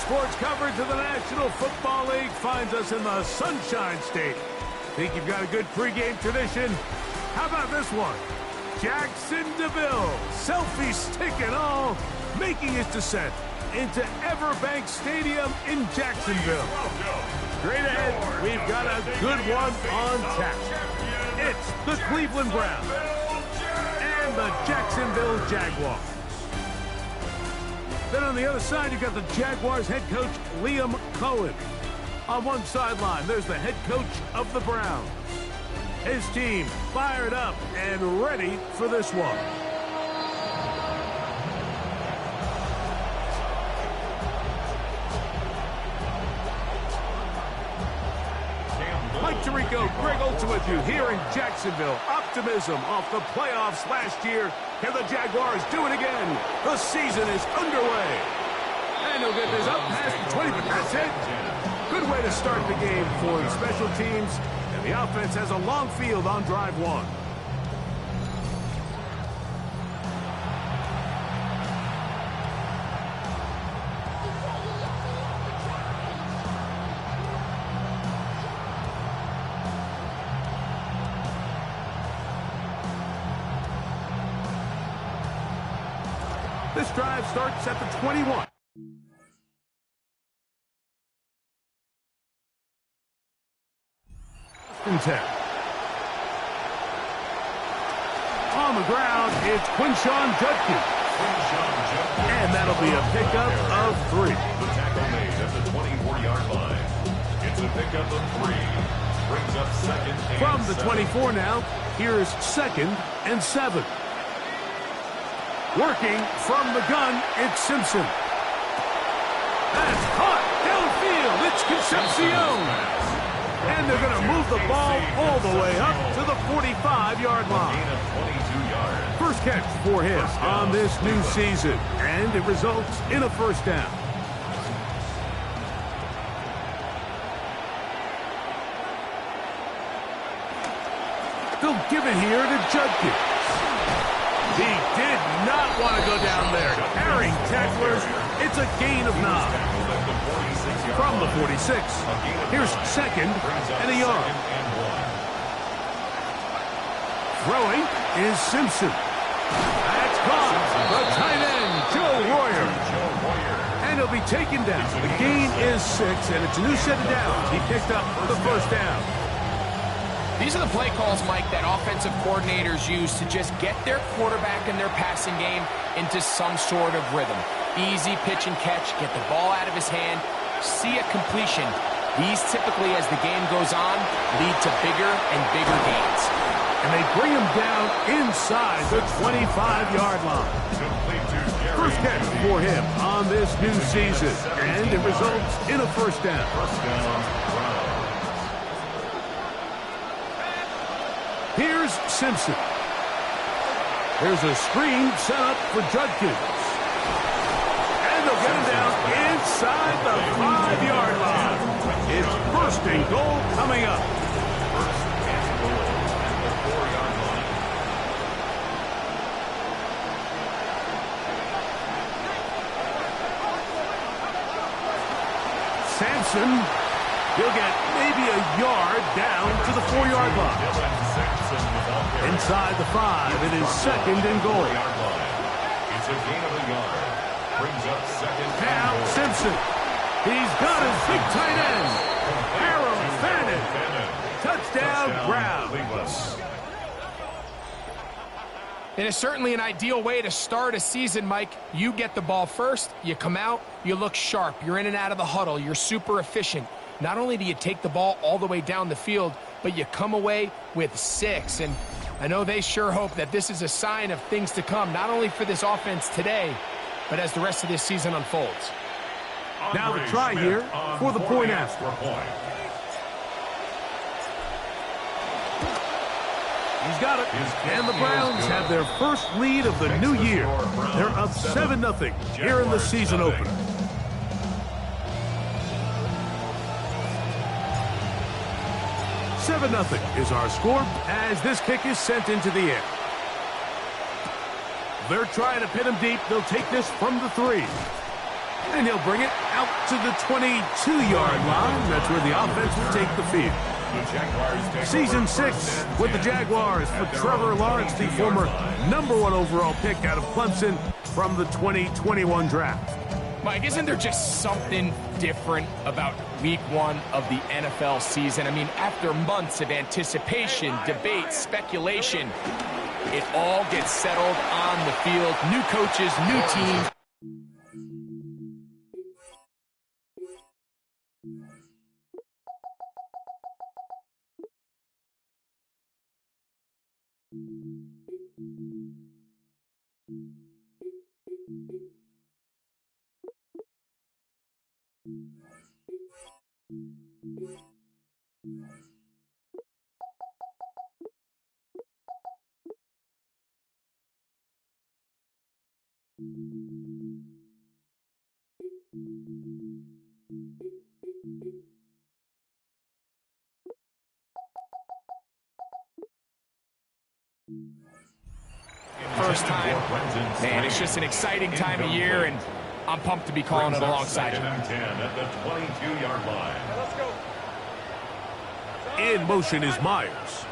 sports coverage of the National Football League finds us in the Sunshine State. Think you've got a good pregame tradition? How about this one? Jackson DeVille, selfie stick and all, making his descent into Everbank Stadium in Jacksonville. Straight ahead, we've got a good one on tap. It's the Cleveland Browns and the Jacksonville Jaguars. Then on the other side, you've got the Jaguars head coach, Liam Cohen. On one sideline, there's the head coach of the Browns. His team fired up and ready for this one. Mike Tirico, Greg Olson with you here in Jacksonville. Optimism off the playoffs last year. Can the Jaguars do it again? The season is underway. And he'll get this up past the 20, but that's it. Good way to start the game for the special teams. And the offense has a long field on drive one. This drive starts at the 21. On the ground, it's Quinshawn Judkins. And that'll be a pickup of 3. The tackle made at the 24-yard line. It's a pickup of 3. Brings up second and From the 7. 24 now, here's 2nd and 7. Working from the gun, it's Simpson. That's caught downfield. It's Concepcion. And they're going to move the ball all the way up to the 45-yard line. Gain of 22 yards. First catch for him on this new season. And it results in a first down. They'll give it here to Judkins. He did not want to go down there. Carrying tacklers. It's a gain of 9. From the 46. Here's 2nd and a yard. Throwing is Simpson. That's caught. The tight end, Joe Royer. And he'll be taken down. The gain is 6, and it's a new set of downs. He picked up the first down. These are the play calls, Mike, that offensive coordinators use to just get their quarterback and their passing game into some sort of rhythm. Easy pitch and catch, get the ball out of his hand, see a completion. These typically, as the game goes on, lead to bigger and bigger gains. And they bring him down inside the 25-yard line. First catch for him on this new season. And it results in a first down. Here's Simpson. There's a screen set up for Judkins. And they'll get him down inside the 5-yard line. It's first and goal coming up. First and goal at the 4-yard line. Sampson, he'll get maybe a yard down to the 4-yard line. Inside the 5, it is 2nd and goal. It's a gain of a yard. Brings up 2nd Now and goal. Simpson. He's got his big tight end. Aaron Fannin. Touchdown, Browns. It is certainly an ideal way to start a season, Mike. You get the ball first, you come out, you look sharp, you're in and out of the huddle, you're super efficient. Not only do you take the ball all the way down the field, but you come away with 6. And I know they sure hope that this is a sign of things to come, not only for this offense today, but as the rest of this season unfolds. Now the try here for the point after. He's got it. And the Browns have their first lead of the new year. They're up 7-0 here in the season opener. "7-0 is our score as this kick is sent into the air. They're trying to pin him deep. They'll take this from the 3. And he'll bring it out to the 22-yard line. That's where the offense will take the field. Season 6 with the Jaguars for Trevor Lawrence, the former #1 overall pick out of Clemson from the 2021 draft. Mike, isn't there just something different about week 1 of the NFL season? I mean, after months of anticipation, debate, speculation, it all gets settled on the field. New coaches, new teams. First time, man, it's just an exciting time of year, and I'm pumped to be calling it alongside you. 10 at the 22-yard line. In motion is Myers.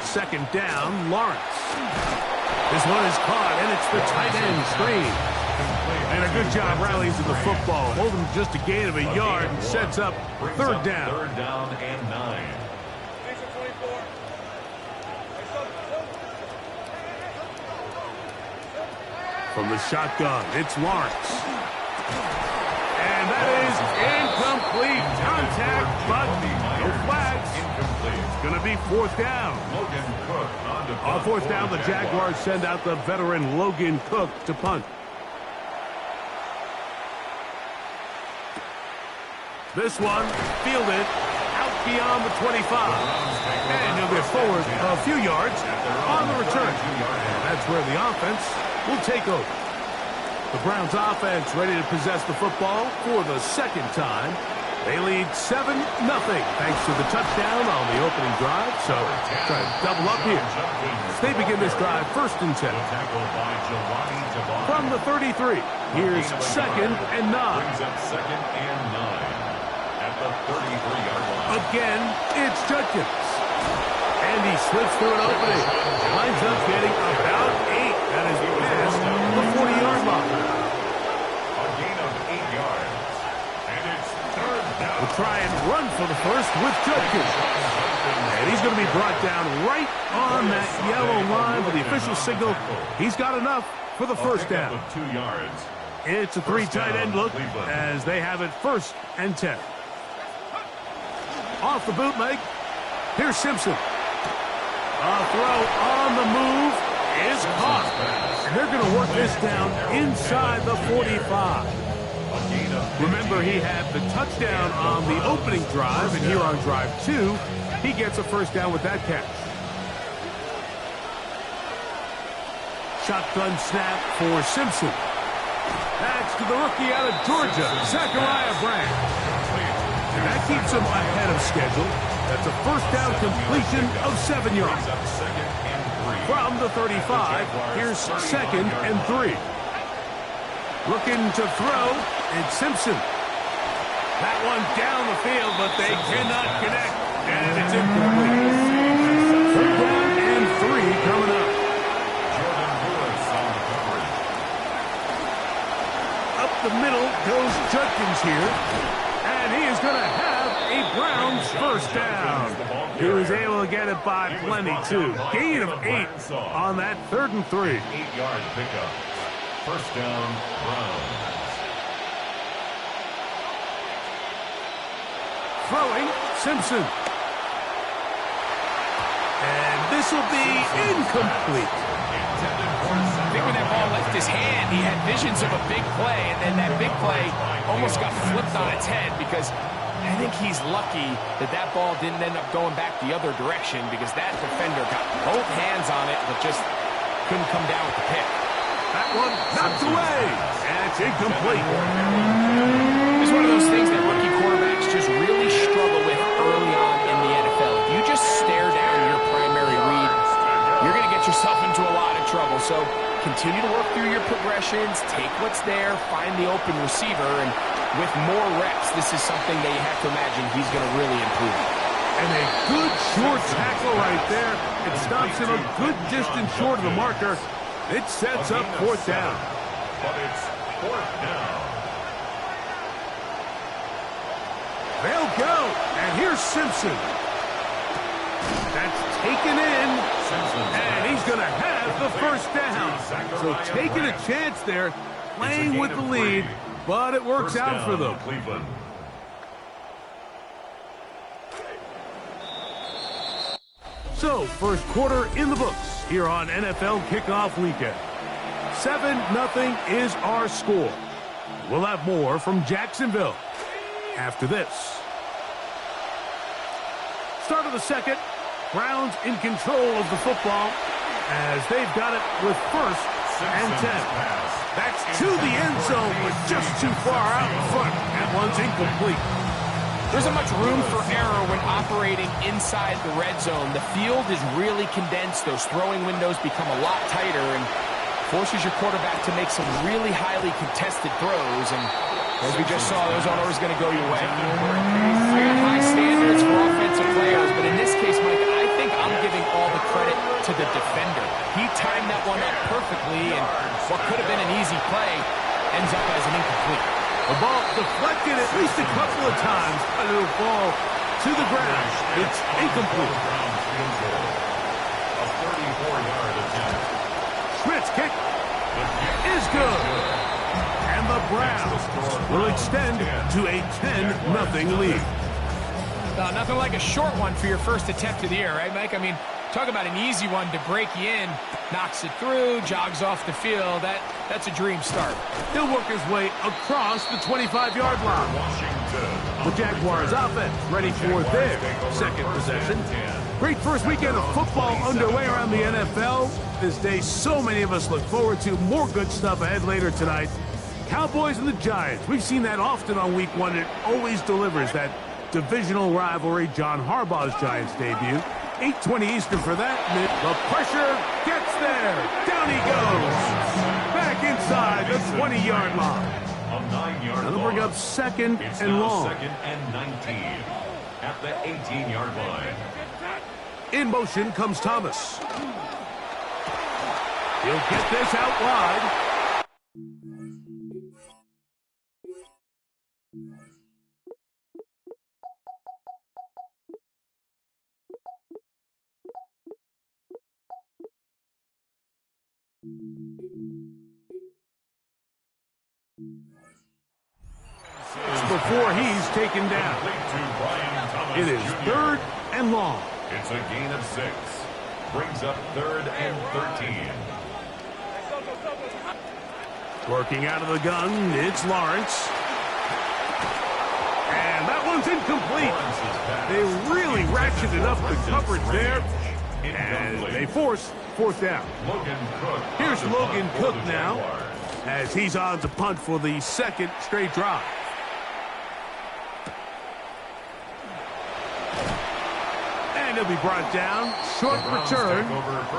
Second down, Lawrence. This one is caught, and it's the tight end screen. And a good job rallies to the football. Holding just a gain of a yard and sets up third down. Third down and 9. From the shotgun, it's Lawrence. And that is incomplete. Contact, but no flags. It's going to be fourth down. On fourth down, the Jaguars send out the veteran Logan Cook to punt. This one fielded out beyond the 25. And he'll get forward a few yards on the return. And that's where the offense will take over. The Browns offense ready to possess the football for the second time. They lead 7-0 thanks to the touchdown on the opening drive. So try to double up here. As they begin this drive, first and 10. From the 33, here's second and 9. Second and 9 at the 33-yard line. Again, it's Judkins. And he slips through an opening. Lines up getting about 8. That is past the 40-yard line. A gain of 8 yards. And it's third down. We'll try and run for the first with Judkins. And he's going to be brought down right on that yellow line with the official signal. He's got enough for the first down. 2 yards. It's a 3 tight end look as they have it first and 10. Off the boot, Mike. Here's Simpson. A throw on the move is caught. And they're going to work this down inside the 45. Remember, he had the touchdown on the opening drive, and here on drive 2, he gets a first down with that catch. Shotgun snap for Simpson. That's to the rookie out of Georgia, Zachariah Brand. And that keeps him ahead of schedule. That's a first down completion of 7 yards. From the 35, here's second and 3. Looking to throw, it's Simpson. That one down the field, but they cannot connect. And it's incomplete. Third down and 3 coming up. Up the middle goes Judkins here. And he is going to have a Browns first down. He was able to get it by plenty, too. Gain of 8 on that 3rd and 3. 8-yard pickup. First down, Browns. Throwing, Simpson. And this will be incomplete. I think when that ball left his hand, he had visions of a big play, and then that big play almost got flipped on its head because I think he's lucky that that ball didn't end up going back the other direction because that defender got both hands on it but just couldn't come down with the pick. That one knocked away, and it's incomplete. It's one of those things that rookie quarterbacks just really struggle with early on in the NFL. If you just stare down your primary read, you're going to get yourself into a lot of trouble. So continue to work through your progressions, take what's there, find the open receiver, and with more reps, this is something that you have to imagine he's going to really improve. And a good short tackle right there. It stops him a good distance short of the marker. It sets up fourth down. But it's fourth down. They'll go. And here's Simpson. That's taken in. And he's going to have the first down. So taking a chance there, playing with the lead, but it works out for them. Cleveland. So, first quarter in the books here on NFL Kickoff Weekend. 7-0 is our score. We'll have more from Jacksonville after this. Start of the second. Browns in control of the football as they've got it with first and 10. That's to the end zone, but just too far out in front. That one's incomplete. There isn't much room for error when operating inside the red zone. The field is really condensed. Those throwing windows become a lot tighter and forces your quarterback to make some really highly contested throws. And as we just saw, those aren't always going to go your way. I got high standards for offensive players, but in this case, Mike, I think I'm giving all the credit to the defender. He timed that one up perfectly, and what could have been an easy play ends up as an incomplete. The ball deflected at least a couple of times, but it'll fall to the ground. It's incomplete. A 34-yard attempt. Schmidt's kick is good. And the Browns will extend to a 10-0 lead. Nothing like a short one for your first attempt of the year, right, Mike? I mean, talk about an easy one to break you in. Knocks it through, jogs off the field. That's a dream start. He'll work his way across the 25-yard line. The Jaguars offense ready for their second possession. Great first weekend of football underway around the NFL. This day, so many of us look forward to more good stuff ahead later tonight. Cowboys and the Giants. We've seen that often on week one. It always delivers that divisional rivalry. John Harbaugh's Giants debut. 8:20 Eastern for that. The pressure gets there. Down he goes. Back inside the 20-yard line. A 9-yard That'll bring up second and long. Second and 19 at the 18-yard line. In motion comes Thomas. He'll get this out wide. Before he's taken down. It is third and long. It's a gain of 6. Brings up third and 13. Working out of the gun, it's Lawrence. And that one's incomplete. They really ratcheted up the coverage there. And they force fourth down. Here's Logan Cook now as he's on to punt for the second straight drive. And he'll be brought down. Short return.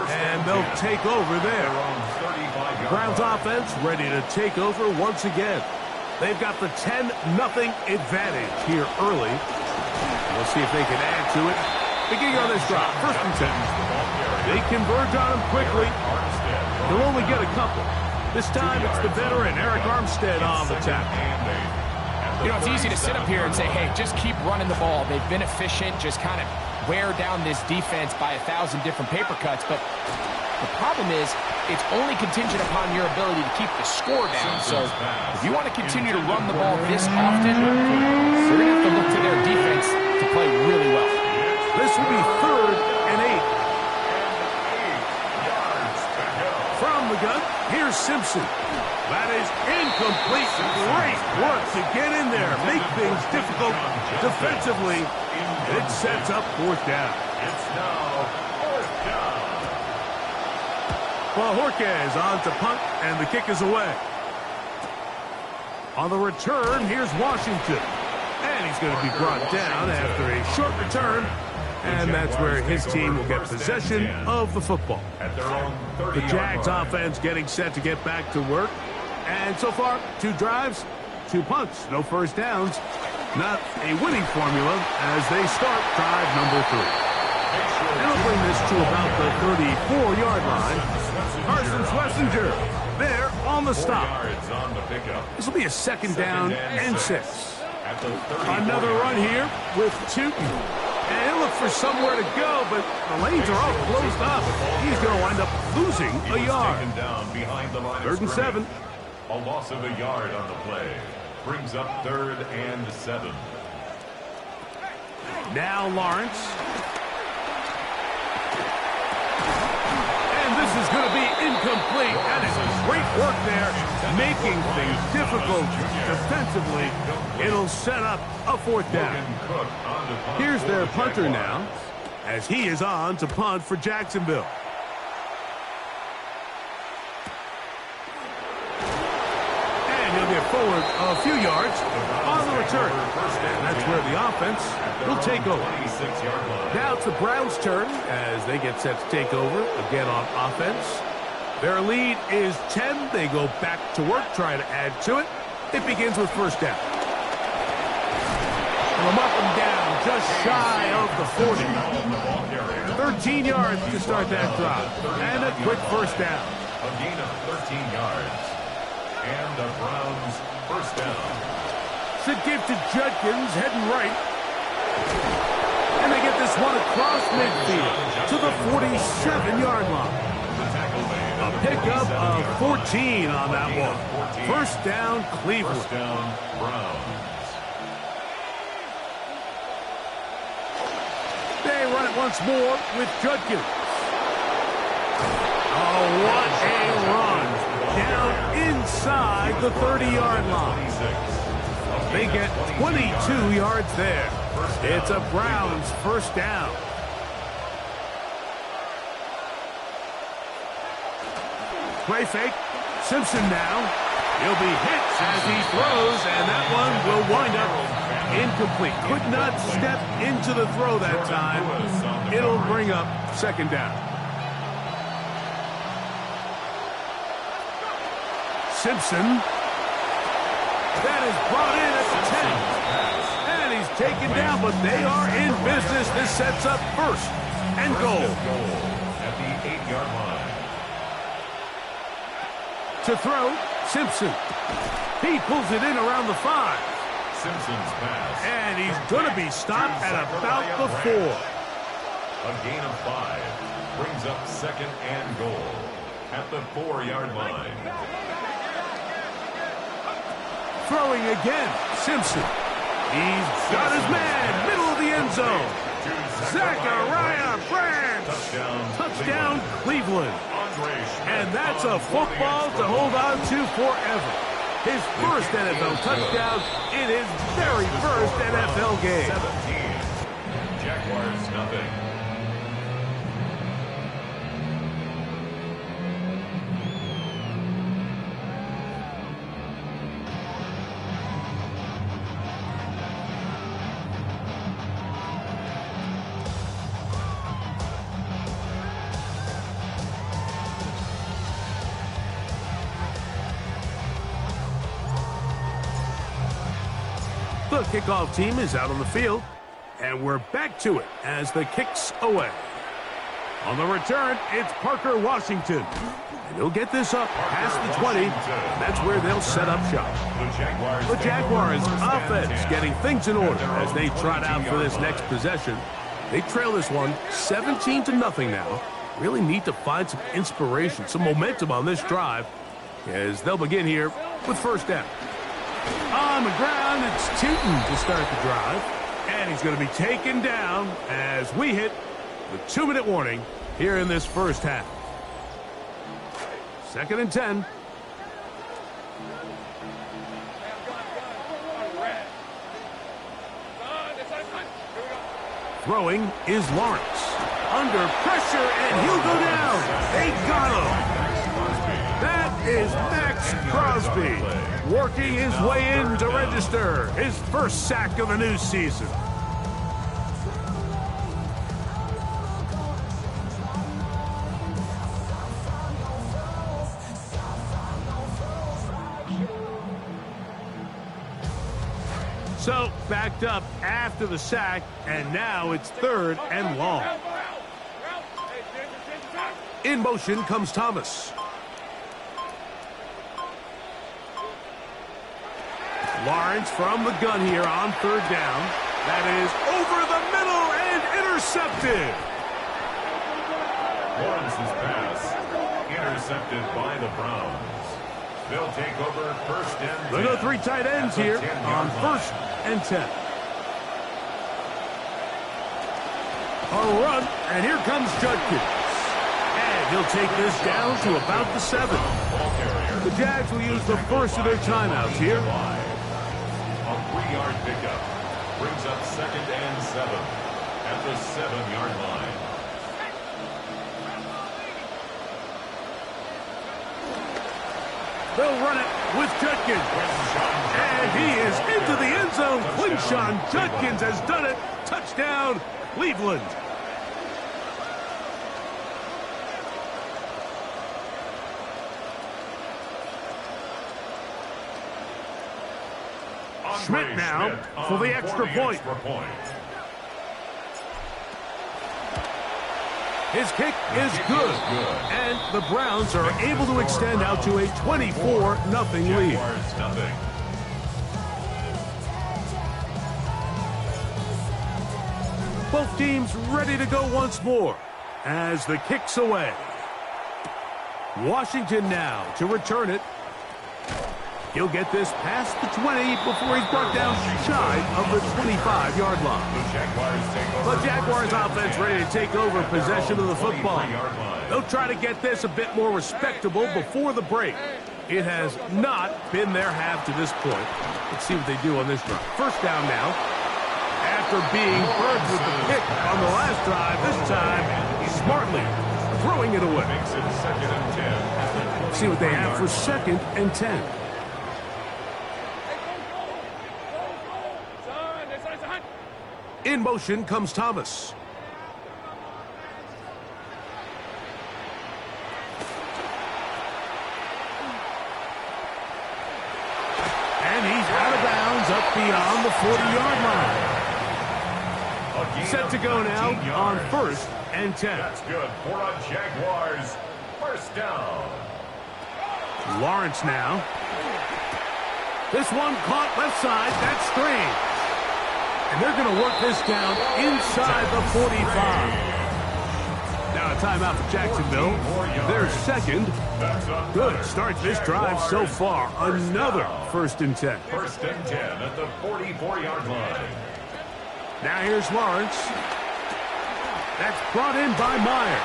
And they'll take over there. The Browns offense ready to take over once again. They've got the 10-0 advantage here early. We'll see if they can add to it. Beginning on this drive, first and 10. They converge on him quickly. They'll only get a couple. This time it's the veteran Eric Armstead on the tackle. You know, it's easy to sit up here and say, hey, just keep running the ball. They've been efficient, just kind of wear down this defense by 1,000 different paper cuts. But the problem is it's only contingent upon your ability to keep the score down. So if you want to continue to run the ball this often, you're going to have to look to their defense to play really well. This will be third and 8. From the gun, here's Simpson. That is incomplete. Great work to get in there. Make things difficult defensively. It sets up fourth down. It's now fourth down. Well, Jorquez on to punt, and the kick is away. On the return, here's Washington. And he's going to be brought down after a short return. And that's where his team will get possession of the football. At their own The 30-yard Jags line. offense getting set to get back to work. And so far, 2 drives, 2 punts, no first downs. Not a winning formula as they start drive number 3. And they'll bring this to about the 34-yard line. Carson Schlesinger there on the 4 stop. yards on the pickup. This will be a second down and 6. At the 34 Another run here with Takin. And he'll look for somewhere to go, but the lanes are all closed up. He's going to wind up losing a yard. Taken down behind the line of 3rd and 7. scrimmage. A loss of a yard on the play. Brings up 3rd and 7. Now Lawrence. And this is going to be incomplete. That is great work there, making things difficult defensively. It'll set up a 4th down. Cook on to punt Here's for their the punter Jaguars. now, as he is on to punt for Jacksonville. And he'll get forward a few yards on the return. And that's where the offense will take over. 26-yard line. Now it's the Browns' turn as they get set to take over again on offense. Their lead is 10. They go back to work, trying to add to it. It begins with 1st down. From up and down, just shy of the 40. 13 yards to start that drive. And a quick 1st down. A gain of 13 yards. And the Browns' 1st down. It's a give to Judkins, heading right. And they get this one across midfield to the 47-yard line. The tackle made. A pickup of 14 on that one. 1st down, Cleveland. 1st down, Browns. They run it once more with Judkins. Oh, what a run. Down inside the 30-yard line. 26. They get 22 yards there. It's a Browns 1st down. Play fake. Simpson now. He'll be hit as he throws, and that one will wind up incomplete. Could not step into the throw that time. It'll bring up 2nd down. Simpson. That is brought in at the 10. And he's taken down, but they are in business. This sets up 1st and goal. At the 8-yard line. To throw, Simpson. He pulls it in around the 5. Simpson's pass. And he's going to be stopped at about the 4. A gain of 5. Brings up 2nd and goal. At the 4-yard line. Throwing again, Simpson. He's got his man, middle of the end zone. Zachariah Branch. Touchdown, Cleveland. And that's a football to hold on to forever. His first NFL touchdown in his very first NFL game. 17. Jaguars nothing. The kickoff team is out on the field, and we're back to it as the kick's away. On the return, it's Parker Washington. And he'll get this up past the 20. That's where they'll set up shop. The Jaguars offense getting things in order as they trot out for this next possession. They trail this one 17-0 now. Really need to find some inspiration, some momentum on this drive as they'll begin here with 1st down. On the ground, it's Takin to start the drive. And he's going to be taken down as we hit the 2-minute warning here in this 1st half. 2nd and 10. Throwing is Lawrence. Under pressure, and he'll go down. They got him. That is Max Crosby working his way in to register his 1st sack of the new season. So, backed up after the sack, and now it's 3rd and long. In motion comes Thomas. Lawrence from the gun here on 3rd down. That is over the middle and intercepted. Lawrence's pass intercepted by the Browns. They'll take over 1st and 10. They go 3 tight ends here on 1st and 10. A run, and here comes Judkins. And he'll take this down to about the 7. The Jags will use the first of their timeouts here. A 3-yard pickup brings up 2nd and 7 at the 7-yard line. They'll run it with Judkins. And he is into the end zone. Quinshawn Judkins has done it. Touchdown, Cleveland. Schmidt now for the extra point. His kick is good, and the Browns are able to extend out to a 24-0 lead. Both teams ready to go once more as the kick's away. Washington now to return it. He'll get this past the 20 before he's brought down shy of the 25-yard line. The Jaguars offense ready to take over possession of the football. They'll try to get this a bit more respectable before the break. It has not been their half to this point. Let's see what they do on this drive. 1st down now. After being burnt with the pick on the last drive, this time smartly throwing it away. Let's see what they have for 2nd and 10. In motion comes Thomas. And he's out of bounds up beyond the 40-yard line. Set to go now on 1st and 10. That's good for a Jaguars 1st down. Lawrence now. This one caught left side. That's strange. And they're going to work this down inside the 45. Now a timeout for Jacksonville. Their 2nd. Good start this drive so far. Another 1st and 10. 1st and 10 at the 44-yard line. Now here's Lawrence. That's brought in by Myers.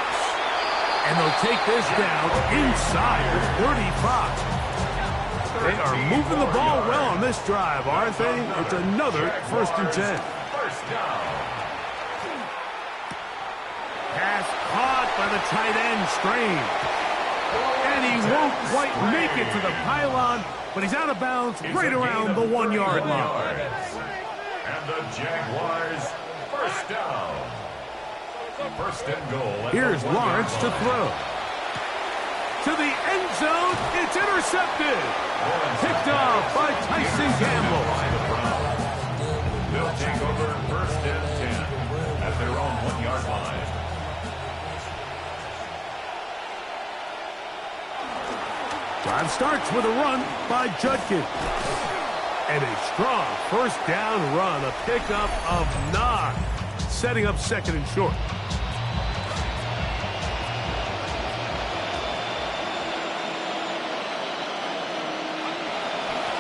And they'll take this down inside the 35. They are moving the ball well on this drive, aren't they? It's another 1st and 10. 1st down. Pass caught by the tight end, Strange. And he won't quite make it to the pylon, but he's out of bounds right around the 1-yard line. And the Jaguars 1st down. 1st and goal. Here's Lawrence to throw. To the end zone, it's intercepted. Picked off by Tyson Campbell. They'll take over 1st and 10 at their own 1-yard line. Drive starts with a run by Judkins. And a strong 1st down run, a pickup of 9, setting up 2nd and short.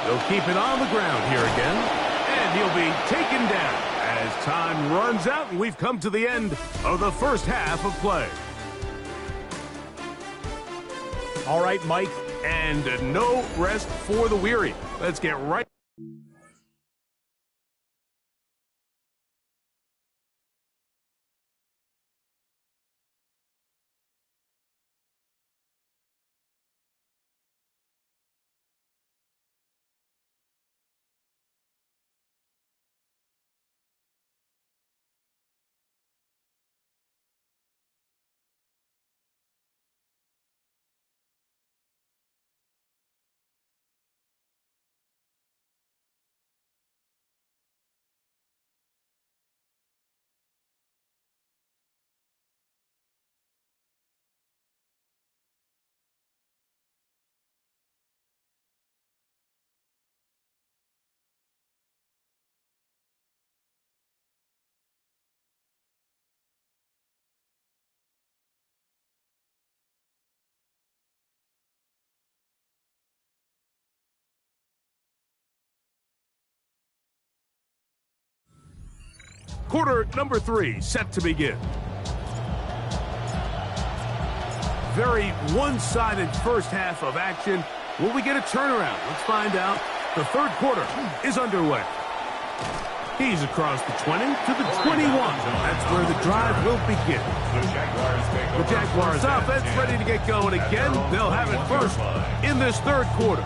They'll keep it on the ground here again, and he'll be taken down as time runs out, and we've come to the end of the 1st half of play. All right, Mike, and no rest for the weary. Let's get right Quarter number 3 set to begin. Very one-sided first half of action. Will we get a turnaround? Let's find out. The third quarter is underway. He's across the 20 to the 21. That's where the drive will begin. The Jaguars offense ready to get going again. They'll have it first in this third quarter.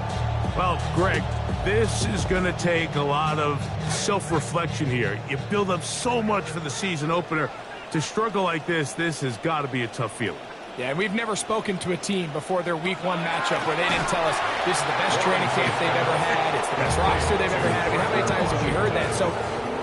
Well, Greg, this is going to take a lot of self-reflection here. You build up so much for the season opener. To struggle like this has got to be a tough feeling. Yeah, we've never spoken to a team before their week 1 matchup where they didn't tell us this is the best training camp they've ever had, it's the best roster they've ever had. I mean, how many times have we heard that? So,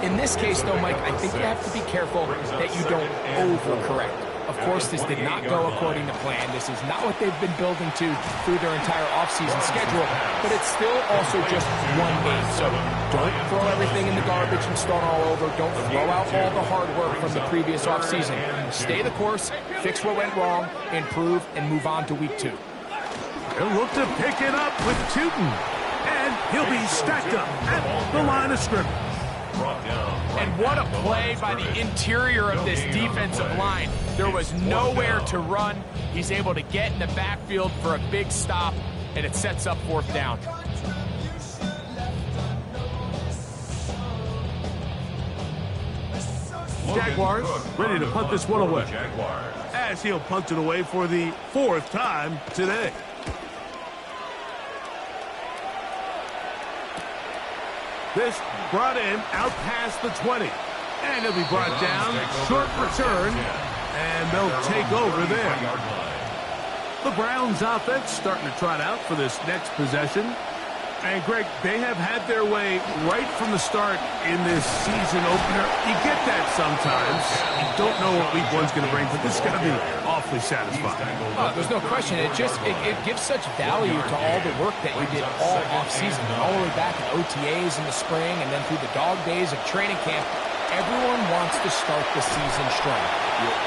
in this case, though, Mike, I think you have to be careful that you don't overcorrect. Of course, this did not go according to plan. This is not what they've been building to through their entire offseason schedule, but it's still also just one game. So don't throw everything in the garbage and start all over. Don't throw out all the hard work from the previous offseason. Stay the course, fix what went wrong, improve, and move on to week 2. He'll look to pick it up with Takin, and he'll be stacked up at the line of scrimmage. And what a play by the interior of this defensive line. There was nowhere to run. He's able to get in the backfield for a big stop, and it sets up 4th down. Jaguars ready to punt this one away, as he'll punt it away for the 4th time today. This brought in out past the 20. And he'll be brought down. Short return. And they'll take over there. The Browns offense starting to trot out for this next possession. And, Greg, they have had their way right from the start in this season opener. You get that sometimes. You don't know what week 1's going to bring, but this is going to be awfully satisfying. There's no question. It gives such value to all the work that you did all offseason, all the way back in OTAs in the spring and then through the dog days of training camp. Everyone wants to start the season strong. You're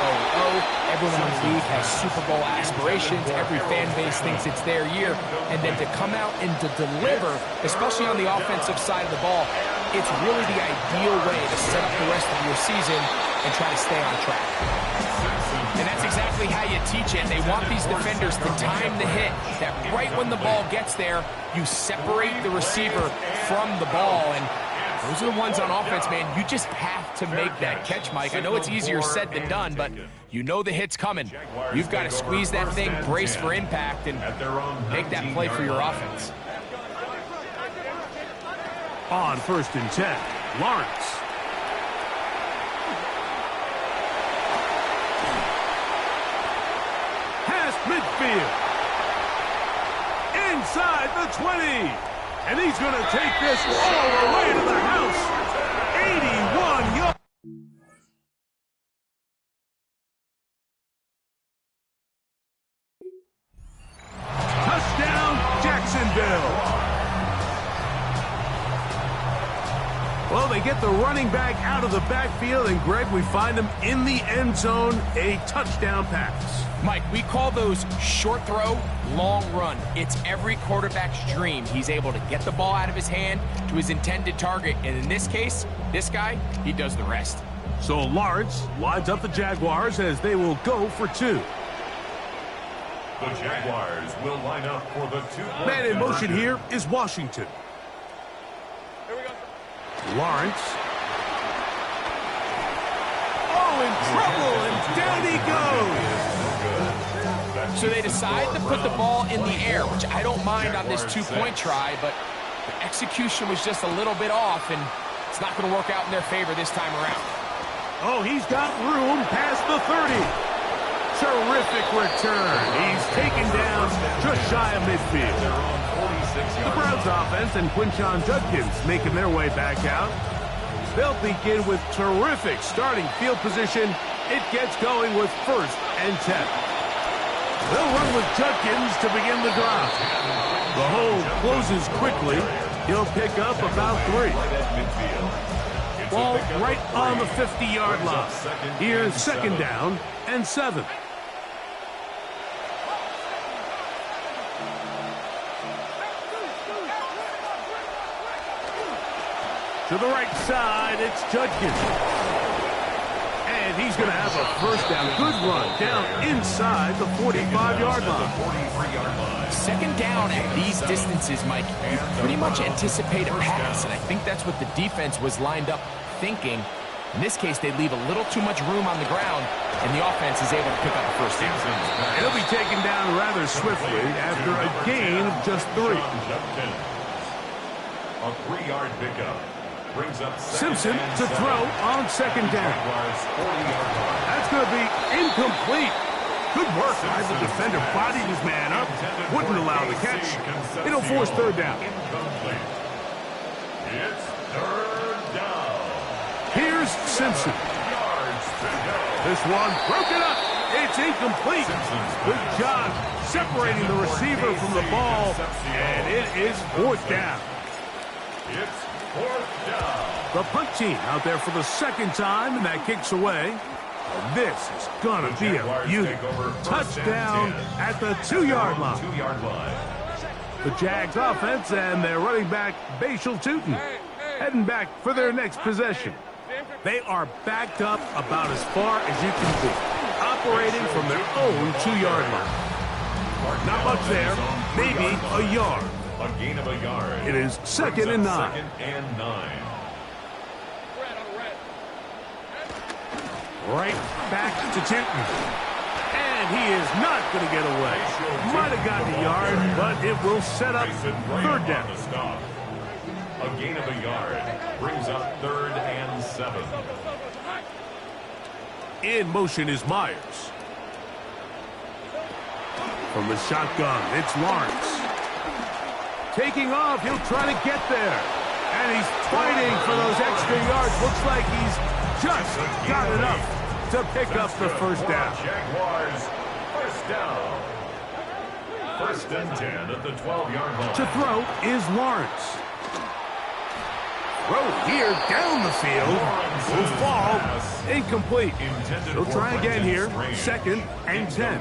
0-0. Everyone in the league has Super Bowl aspirations. Every fan base thinks it's their year. And then to come out and to deliver, especially on the offensive side of the ball, it's really the ideal way to set up the rest of your season and try to stay on track. And that's exactly how you teach it. They want these defenders to time the hit, that right when the ball gets there, you separate the receiver from the ball. And those are the ones on offense, man. You just have to make that catch, Mike. I know it's easier said than done, but you know the hit's coming. You've got to squeeze that thing, brace for impact, and make that play for your offense. On 1st and 10, Lawrence. Past midfield. Inside the 20. And he's going to take this all the way to the house. 81 yards. Touchdown, Jacksonville. Well, they get the running back out of the backfield, and Greg, we find him in the end zone, a touchdown pass. Mike, we call those short throw, long run. It's every quarterback's dream. He's able to get the ball out of his hand to his intended target, and in this case, this guy, he does the rest. So Lawrence lines up the Jaguars as they will go for 2. The Jaguars will line up for the 2-point Man in motion here is Washington. Lawrence. Oh, in trouble, and down he goes. So they decide to put the ball in the air, which I don't mind on this 2-point try, but the execution was just a little bit off, and it's not going to work out in their favor this time around. Oh, he's got room past the 30. Terrific return. He's taken down just shy of midfield. The Browns offense and Quinshon Judkins making their way back out. They'll begin with terrific starting field position. It gets going with 1st and 10. They'll run with Judkins to begin the drive. The hole closes quickly. He'll pick up about 3. Ball right on the 50-yard line. Here's 2nd down and 7. To the right side, it's Judkins. And he's going to have a first down. Good run down inside the 45-yard line. 43-yard line. Second down at these distances, Mike, you pretty much anticipate a pass, and I think that's what the defense was lined up thinking. In this case, they leave a little too much room on the ground, and the offense is able to pick up the first down. He'll be taken down rather swiftly after a gain of just 3. A 3-yard pickup. Brings up Simpson to throw on second down. That's going to be incomplete. Good work by the defender. Bodied his man up. Wouldn't allow the catch. It'll force third down. It's third down. Here's Simpson. This one broken up. It's incomplete. Good job separating the receiver from the ball. And it is fourth down. It's fourth down. The punt team out there for the second time, and that kicks away. And this is going to be a beauty. Touchdown at the 2-yard line. 2-yard line. The Jags offense and their running back, Bashal Tootin, heading back for their next possession. They are backed up about as far as you can be, operating from their own 2-yard line. Not much there, maybe a yard. A gain of a yard. It is second and 9. Second and 9. Right back to Tootin. And he is not going to get away. Might have gotten a yard, but it will set up third down. A gain of a yard brings up third and 7. In motion is Myers. From the shotgun, it's Lawrence. Taking off, he'll try to get there. And he's fighting for those extra yards. Looks like he's just got enough to pick up the first down. Jaguars, first down. First and 10 at the 12-yard line. To throw is Lawrence. Throw here down the field. Will fall. Incomplete. He'll try again here. Second and 10.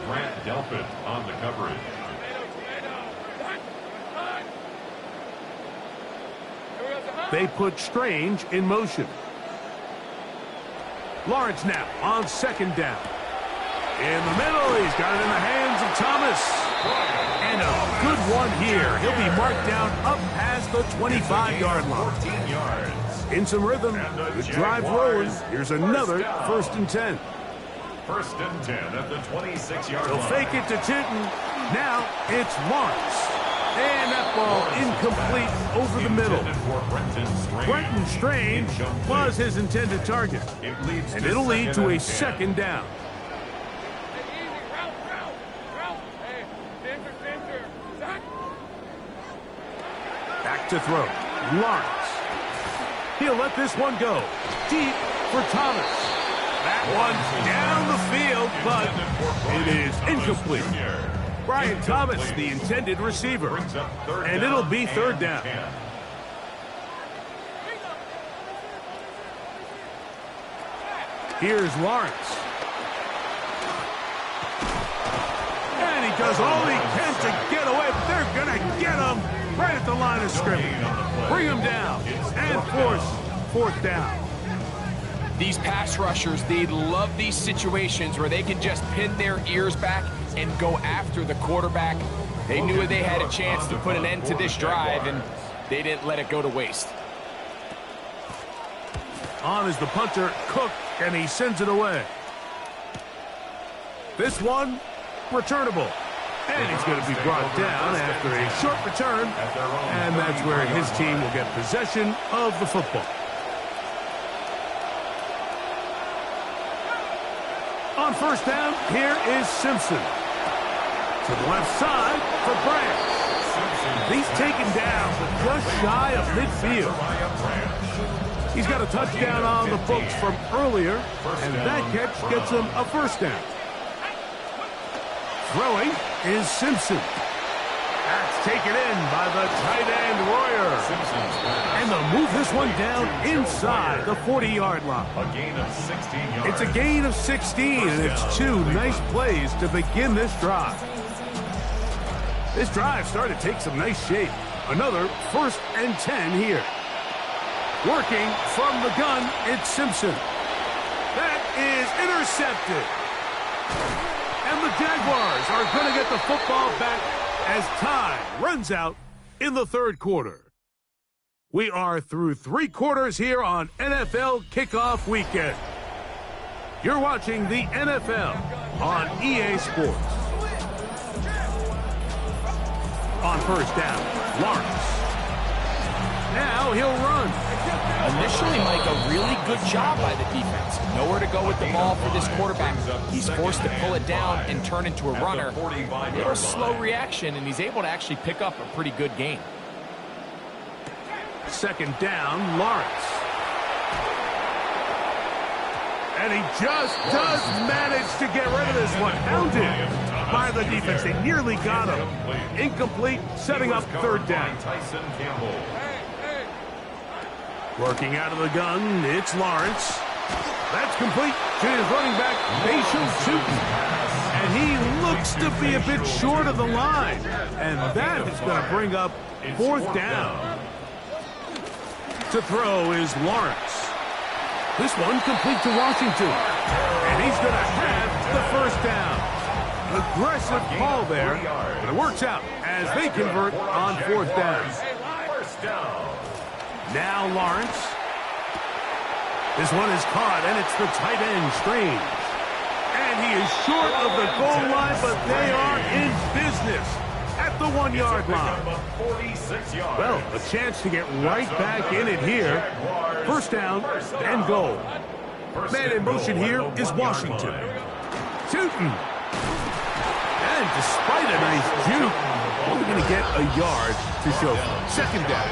Grant Delpit on the coverage. They put Strange in motion. Lawrence now on second down. In the middle, he's got it in the hands of Thomas. And a good one here. He'll be marked down up past the 25-yard line. 14 yards. In some rhythm, the drive rolling. Here's another first and 10. First and 10 at the 26-yard line. He'll fake it to Tootin. Now it's Lawrence. And that ball incomplete over the middle. Brenton Strange was his intended target. And it'll lead to a second down. Back to throw. Lawrence. He'll let this one go. Deep for Thomas. That one's down the field, but it is incomplete. Brian Thomas, the intended receiver. And it'll be third down. Here's Lawrence. And he does all he can to get away. They're going to get him right at the line of scrimmage. Bring him down and force fourth down. These pass rushers, they love these situations where they can just pin their ears back and go after the quarterback. They knew they had a chance to put an end to this drive, and they didn't let it go to waste. On is the punter, Cook, and he sends it away. This one, returnable. And he's going to be brought down after a short return, and that's where his team will get possession of the football. On first down, here is Simpson. To the left side for Branch. He's taken down just shy of midfield. He's got a touchdown on the books from earlier, and that catch gets him a first down. Throwing is Simpson. That's taken in by the tight end Royer. And they'll move this one down inside the 40-yard line. A gain of 16 yards. It's a gain of 16, and it's two nice plays to begin this drive. This drive started to take some nice shape. Another first and 10 here. Working from the gun, it's Simpson. is intercepted. And the Jaguars are going to get the football back as time runs out in the third quarter. We are through 3 quarters here on NFL Kickoff Weekend. You're watching the NFL on EA Sports. On first down, Lawrence. Now he'll run. Initially, Mike, a really good job by the defense. Nowhere to go with the ball for this quarterback. He's forced to pull it down and turn into a runner. A little slow reaction, and he's able to actually pick up a pretty good gain. Second down, Lawrence. And he just does manage to get rid of this one. Hounded by the defense. They nearly got him. Incomplete, setting up third down. Working out of the gun, it's Lawrence. That's complete to his running back, Takin. And he looks to be a bit short of the line. And that is going to bring up fourth down. To throw is Lawrence. This one complete to Washington. And he's going to have the first down. Aggressive call there, but it works out as they convert on fourth down. Now Lawrence. This one is caught, and it's the tight end, Strange. And he is short of the goal line, but they are in business at the 1-yard line. Well, a chance to get right back in it here. First down and goal. Man in motion here is Washington. Shooting. And despite a nice juke, only going to get a yard to show for. Second down.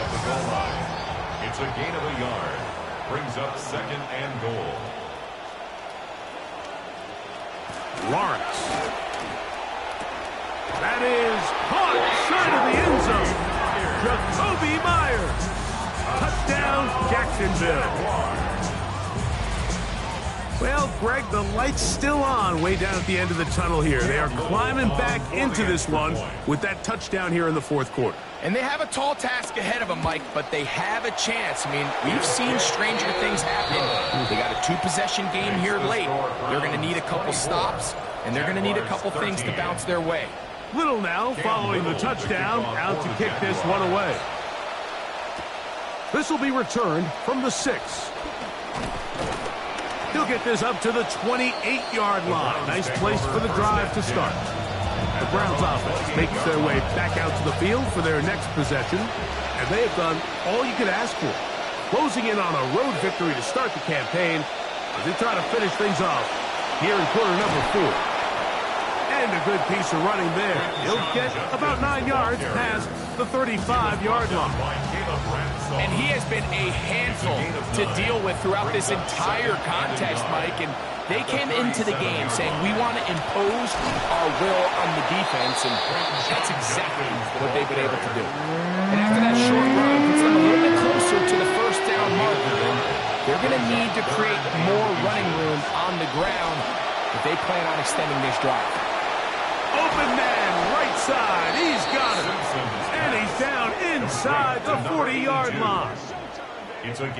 It's a gain of a yard. Brings up second and goal. Lawrence. That is caught short of the end zone. Jacoby Myers. Touchdown, Jacksonville. Well, Greg, the light's still on way down at the end of the tunnel here. They are climbing back into this one with that touchdown here in the fourth quarter. And they have a tall task ahead of them, Mike, but they have a chance. I mean, we've seen stranger things happen. They got a 2-possession game here late. They're going to need a couple stops, and they're going to need a couple things to bounce their way. Little now following the touchdown, out to kick this one away. This will be returned from the 6. He'll get this up to the 28-yard line. Nice place for the drive to start. The Browns offense makes their way back out to the field for their next possession, and they have done all you could ask for. Closing in on a road victory to start the campaign as they try to finish things off here in quarter number 4. And a good piece of running there. He'll get about 9 yards past the 35-yard line. And he has been a handful to deal with throughout this entire contest, Mike. And they came into the game saying, we want to impose our will on the defense, and that's exactly what they've been able to do. And after that short run, puts them a little bit closer to the first down marker. And they're going to need to create more running room on the ground if they plan on extending this drive. Open man, right side. He's got it. And he's down inside the 40-yard line.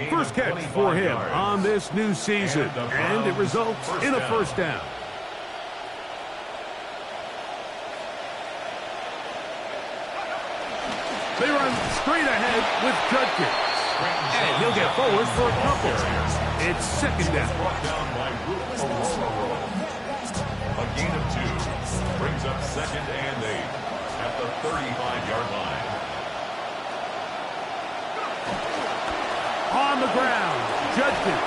First catch for him on this new season. And it results in a first down. They run straight ahead with Judkins. And he'll get forward for a couple. It's second down. A gain of 2. Brings up second and 8 at the 35-yard line. On the ground, Judkins.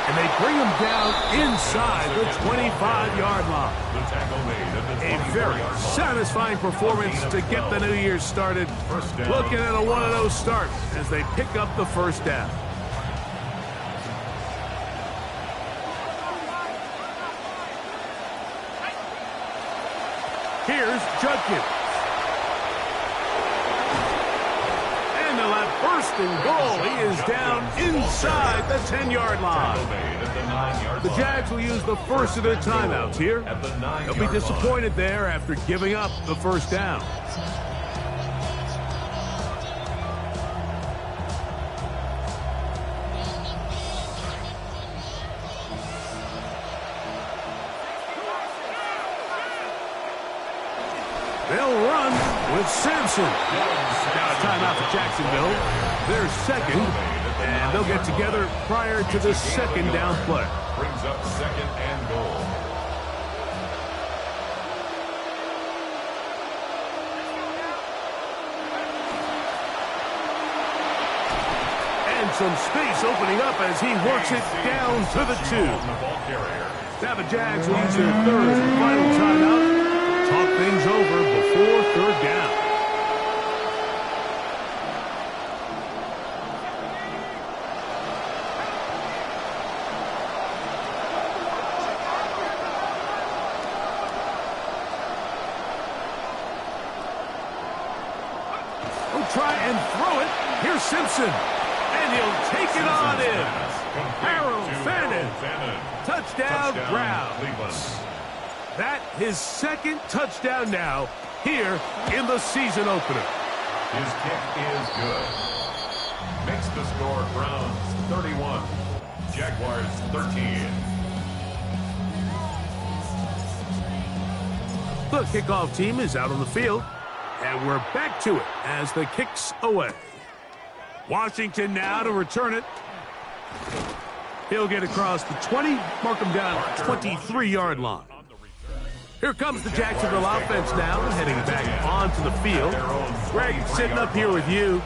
And they bring him down inside the 25-yard line. The tackle made at the A very satisfying performance to get the New Year started. Looking at a 1-0 start as they pick up the first down. Here's Judkins. And they'll have first and goal. He is down inside the 10-yard line. The Jags will use the first of their timeouts here. They'll be disappointed there after giving up the first down. They'll run with Sampson. Now a timeout for Jacksonville. They're second, and they'll get together prior to the second down play. Brings up second and goal. And some space opening up as he works it down to the 2. Now the Jags will use their third and final timeout. Talk things over before third down. He'll try and throw it. Here's Simpson. And he'll take it on in. Harold Fannin. Touchdown, Browns. That his second touchdown now here in the season opener. His kick is good. Makes the score Browns 31, Jaguars 13. The kickoff team is out on the field, and we're back to it as the kick's away. Washington now to return it. He'll get across the 20, mark him down 23-yard line. Here comes the Jacksonville offense now, heading back onto the field. Greg, sitting up here with you.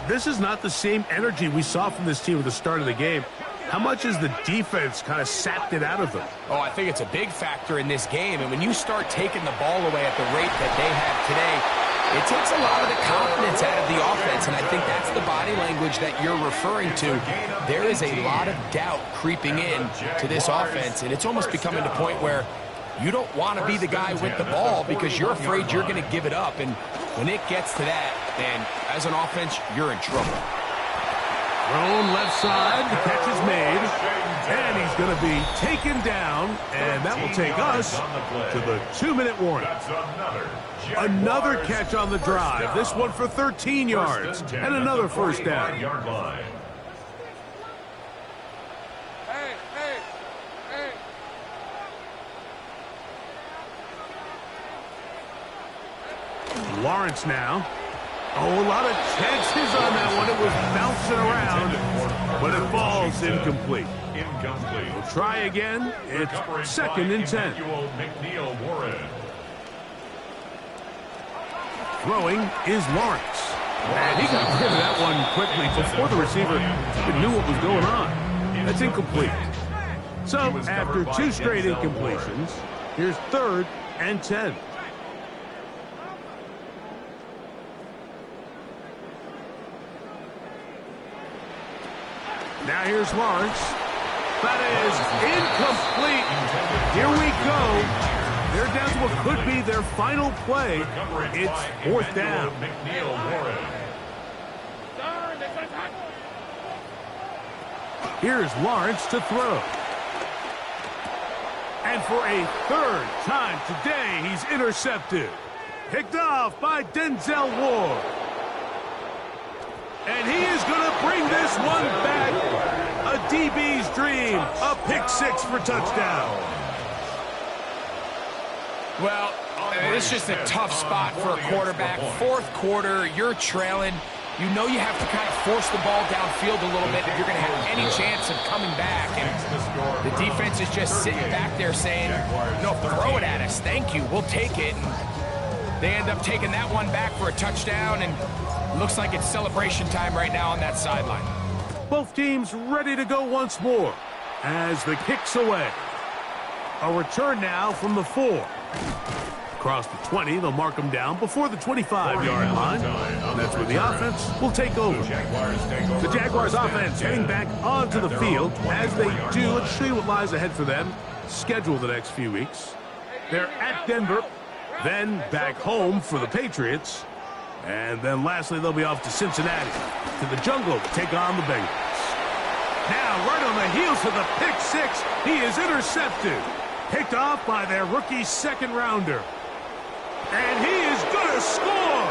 This is not the same energy we saw from this team at the start of the game. How much has the defense kind of sapped it out of them? Oh, I think it's a big factor in this game. And when you start taking the ball away at the rate that they have today, it takes a lot of the confidence out of the offense. And I think that's the body language that you're referring to. There is a lot of doubt creeping in to this offense. And it's almost becoming to the point where you don't want to be the guy with the ball because you're afraid you're going to give it up. And when it gets to that, then as an offense, you're in trouble. Thrown left side, the catch is made, and he's going to be taken down, and that will take us to the 2-minute warning. Another catch on the drive, this one for 13 yards, and another first down. Lawrence now. Oh, a lot of chances on that one. It was bouncing around, but it falls incomplete. We'll try again. It's second and 10. Throwing is Lawrence. And he got rid of that one quickly before the receiver even knew what was going on. That's incomplete. So, after 2 straight incompletions, here's third and 10. Now here's Lawrence. That is incomplete. Here we go. They're down to what could be their final play. It's fourth down. Here's Lawrence to throw. And for a third time today, he's intercepted. Picked off by Denzel Ward. And he is going to bring this one back. A DB's dream. A pick-6 for touchdown. Well, it's just a tough spot for a quarterback. Fourth quarter, you're trailing. You know you have to kind of force the ball downfield a little bit if you're going to have any chance of coming back. And the defense is just sitting back there saying, no, throw it at us. Thank you. We'll take it. And they end up taking that one back for a touchdown. And looks like it's celebration time right now on that sideline. Both teams ready to go once more as the kick's away. A return now from the 4. Across the 20, they'll mark them down before the 25-yard line. That's where the offense will take over. The Jaguars offense heading back onto the field. As they do, let's show you what lies ahead for them. Schedule the next few weeks. They're at Denver, then back home for the Patriots. And then lastly, they'll be off to Cincinnati, to the jungle to take on the Bengals. Now, right on the heels of the pick-6, he is intercepted. Picked off by their rookie second-rounder. And he is going to score.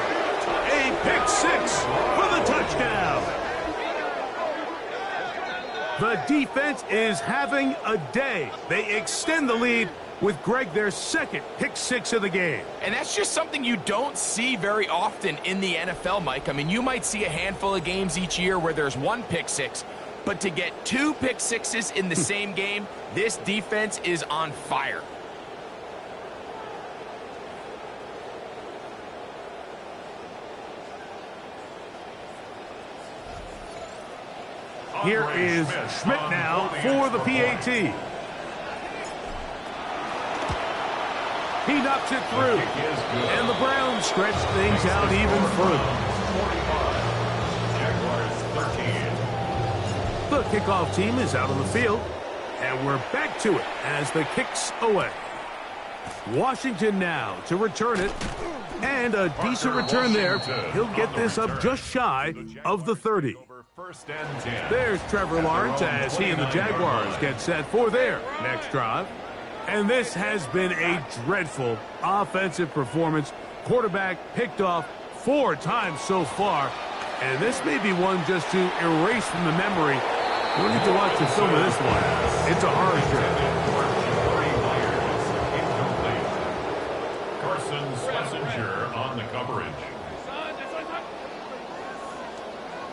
A pick-6 for the touchdown. The defense is having a day. They extend the lead with Greg their second pick six of the game. And that's just something you don't see very often in the NFL, Mike. I mean, you might see a handful of games each year where there's one pick six, but to get two pick sixes in the same game, this defense is on fire. Here is Schmidt now for the PAT. He knocks it through, and the Browns stretch things out even further. The kickoff team is out on the field, and we're back to it as the kick's away. Washington now to return it, and a decent return there. He'll get this up just shy of the 30. There's Trevor Lawrence as he and the Jaguars get set for their next drive. And this has been a dreadful offensive performance. Quarterback picked off 4 times so far. And this may be one just to erase from the memory. We'll need to watch the film of this one. It's a horror show. Carson Schlesinger on the coverage.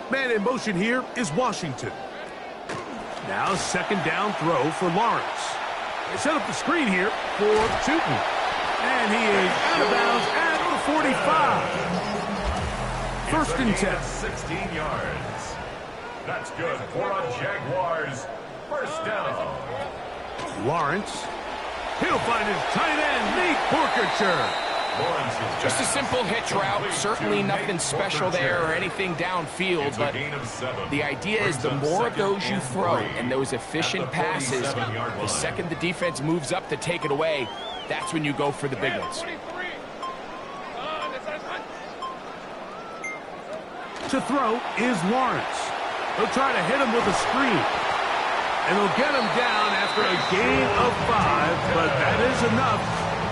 Man in motion here is Washington. Now second down throw for Lawrence. They set up the screen here for Takin. And he is out of bounds at the 45. First and 10. 16 yards. That's good for a Jaguars first down. Lawrence. He'll find his tight end, Nate Porkacher. Just a simple hitch route, certainly nothing special there or anything downfield, but the idea is the more of those you throw and those efficient passes, the second the defense moves up to take it away, that's when you go for the big ones. To throw is Lawrence. He'll try to hit him with a screen. And they'll get him down after a gain of 5, but that is enough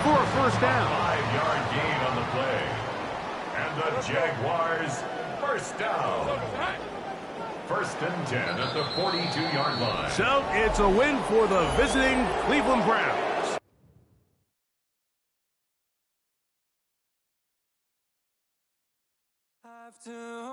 for a first down. 5-yard gain on the play. And the Jaguars first down. First and 10 at the 42-yard line. So it's a win for the visiting Cleveland Browns.